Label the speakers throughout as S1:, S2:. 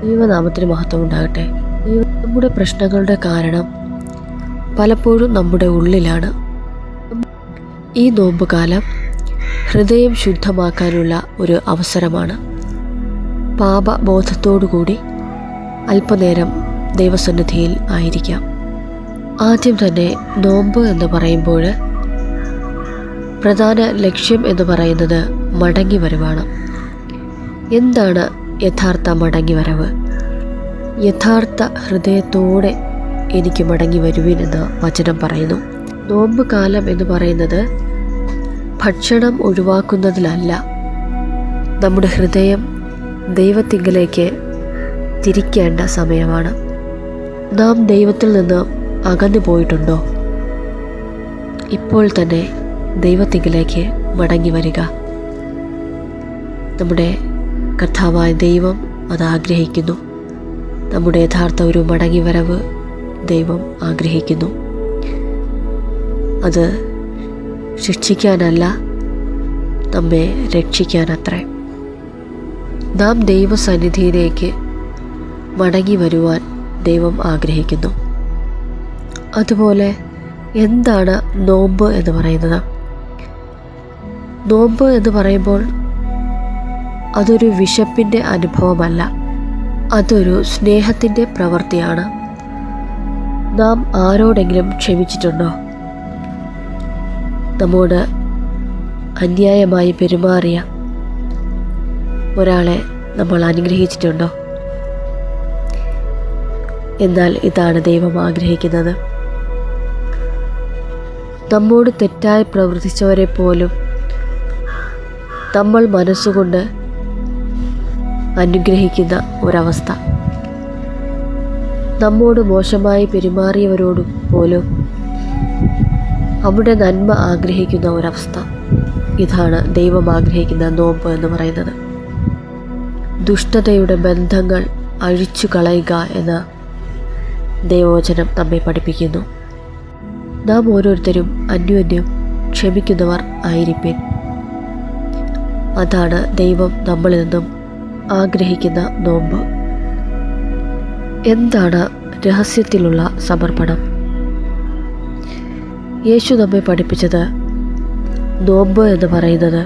S1: ദൈവനാമത്തിന് മഹത്വം ഉണ്ടാകട്ടെ. നമ്മുടെ പ്രശ്നങ്ങളുടെ കാരണം പലപ്പോഴും നമ്മുടെ ഉള്ളിലാണ്. ഈ നോമ്പുകാലം ഹൃദയം ശുദ്ധമാക്കാനുള്ള ഒരു അവസരമാണ്. പാപബോധത്തോടുകൂടി അല്പനേരം ദൈവസന്നിധിയിൽ ആയിരിക്കാം. ആദ്യം തന്നെ നോമ്പ് എന്ന് പറയുമ്പോൾ പ്രധാന ലക്ഷ്യം എന്ന് പറയുന്നത് മടങ്ങിവരവാണ്. എന്താണ് യഥാർത്ഥ മടങ്ങിവരവ്? യഥാർത്ഥ ഹൃദയത്തോടെ എനിക്ക് മടങ്ങി വരുവിനെന്ന് വചനം പറയുന്നു. നോമ്പ് കാലം എന്ന് പറയുന്നത് ഭക്ഷണം ഒഴിവാക്കുന്നതിലല്ല, നമ്മുടെ ഹൃദയം ദൈവത്തിങ്കലേക്ക് തിരിക്കേണ്ട സമയമാണ്. നാം ദൈവത്തിൽ നിന്ന് അകന്നു പോയിട്ടുണ്ടോ? ഇപ്പോൾ തന്നെ ദൈവത്തിങ്കലേക്ക് മടങ്ങി വരിക. നമ്മുടെ കർത്താവായ ദൈവം അത് ആഗ്രഹിക്കുന്നു. നമ്മുടെ യഥാർത്ഥ ഒരു മടങ്ങിവരവ് ദൈവം ആഗ്രഹിക്കുന്നു. അത് ശിക്ഷിക്കാനല്ല, നമ്മെ രക്ഷിക്കാനത്രേ. നാം ദൈവസന്നിധിയിലേക്ക് മടങ്ങി വരുവാൻ ദൈവം ആഗ്രഹിക്കുന്നു. അതുപോലെ എന്താണ് നോമ്പ് എന്ന് പറയുന്നത്? നോമ്പ് എന്ന് പറയുമ്പോൾ അതൊരു വിശപ്പിൻ്റെ അനുഭവമല്ല, അതൊരു സ്നേഹത്തിൻ്റെ പ്രവൃത്തിയാണ്. നാം ആരോടെങ്കിലും ക്ഷമിച്ചിട്ടുണ്ടോ? നമ്മോട് അന്യായമായി പെരുമാറിയ ഒരാളെ നമ്മൾ അനുഗ്രഹിച്ചിട്ടുണ്ടോ? എന്നാൽ ഇതാണ് ദൈവം ആഗ്രഹിക്കുന്നത്. നമ്മോട് തെറ്റായി പ്രവർത്തിച്ചവരെ പോലും നമ്മൾ മനസ്സുകൊണ്ട് അനുഗ്രഹിക്കുന്ന ഒരവസ്ഥ. നമ്മോട് മോശമായി പെരുമാറിയവരോട് പോലും അവിടെ നന്മ ആഗ്രഹിക്കുന്ന ഒരവസ്ഥ. ഇതാണ് ദൈവം ആഗ്രഹിക്കുന്ന നോമ്പ് എന്ന് പറയുന്നത്. ദുഷ്ടതയുടെ ബന്ധങ്ങൾ അഴിച്ചു കളയുക എന്ന ദൈവവചനം നമ്മെ പഠിപ്പിക്കുന്നു. നാം ഓരോരുത്തരും അന്യോന്യം ക്ഷമിക്കുന്നവർ ആയിരിപ്പിൻ. അതാണ് ദൈവം നമ്മളിൽ നിന്നും ആഗ്രഹിക്കുന്ന നോമ്പ്. എന്താണ് രഹസ്യത്തിലുള്ള സമർപ്പണം? യേശു നമ്മെ പഠിപ്പിച്ചത് നോമ്പ് എന്ന് പറയുന്നത്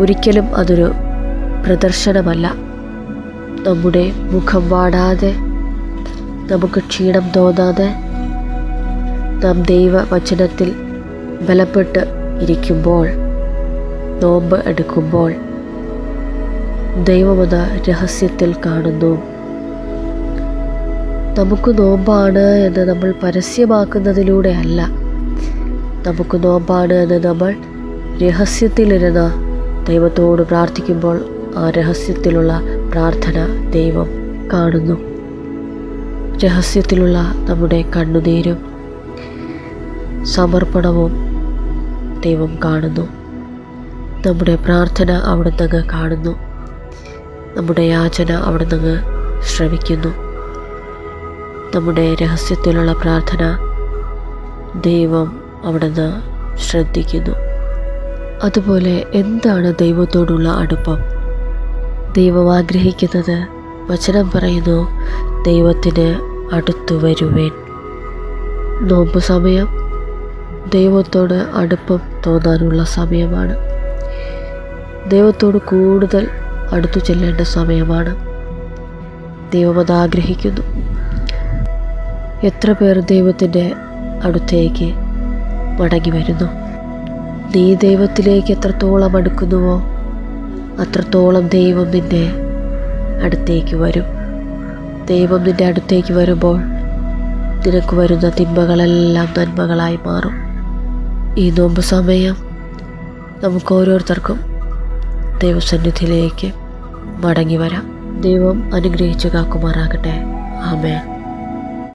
S1: ഒരിക്കലും അതൊരു പ്രദർശനമല്ല. നമ്മുടെ മുഖം വാടാതെ, നമുക്ക് ക്ഷീണം തോന്നാതെ, നാം ദൈവവചനത്തിൽ ബലപ്പെട്ട് ഇരിക്കുമ്പോൾ, നോമ്പ് എടുക്കുമ്പോൾ ദൈവമത് രഹസ്യത്തിൽ കാണുന്നു. നമുക്ക് നോമ്പാണ് എന്ന് നമ്മൾ പരസ്യമാക്കുന്നതിലൂടെ അല്ല, നമുക്ക് നോമ്പാണ് എന്ന് നമ്മൾ രഹസ്യത്തിലിരുന്ന് ദൈവത്തോട് പ്രാർത്ഥിക്കുമ്പോൾ ആ രഹസ്യത്തിലുള്ള പ്രാർത്ഥന ദൈവം കാണുന്നു. രഹസ്യത്തിലുള്ള നമ്മുടെ കണ്ണുനീരും സമർപ്പണവും ദൈവം കാണുന്നു. നമ്മുടെ പ്രാർത്ഥന അവിടുന്ന് കാണുന്നു. നമ്മുടെ യാചന അവിടുന്ന് ശ്രവിക്കുന്നു. നമ്മുടെ രഹസ്യത്തിലുള്ള പ്രാർത്ഥന ദൈവം അവിടുന്ന് ശ്രദ്ധിക്കുന്നു. അതുപോലെ എന്താണ് ദൈവത്തോടുള്ള അടുപ്പം? ദൈവം ആഗ്രഹിക്കുന്നത്, വചനം പറയുന്നു, ദൈവത്തിന് അടുത്തു വരുവേൻ. നോമ്പ് സമയം ദൈവത്തോട് അടുപ്പം തോന്നാനുള്ള സമയമാണ്. ദൈവത്തോട് കൂടുതൽ അടുത്തു ചെല്ലേണ്ട സമയമാണ്. ദൈവം അത് ആഗ്രഹിക്കുന്നു. എത്ര പേർ ദൈവത്തിൻ്റെ അടുത്തേക്ക് മടങ്ങി വരുന്നു? നീ ദൈവത്തിലേക്ക് എത്രത്തോളം അടുക്കുന്നുവോ അത്രത്തോളം ദൈവം നിൻ്റെ അടുത്തേക്ക് വരും. ദൈവം നിൻ്റെ അടുത്തേക്ക് വരുമ്പോൾ നിനക്ക് വരുന്ന തിന്മകളെല്ലാം നന്മകളായി മാറും. ഈ നോമ്പ് സമയം നമുക്ക് ഓരോരുത്തർക്കും ദൈവസന്നിധിയിലേക്ക് മടങ്ങി വരാം. ദൈവം അനുഗ്രഹിച്ചു കാക്കുമാറാകട്ടെ. ആമേൻ.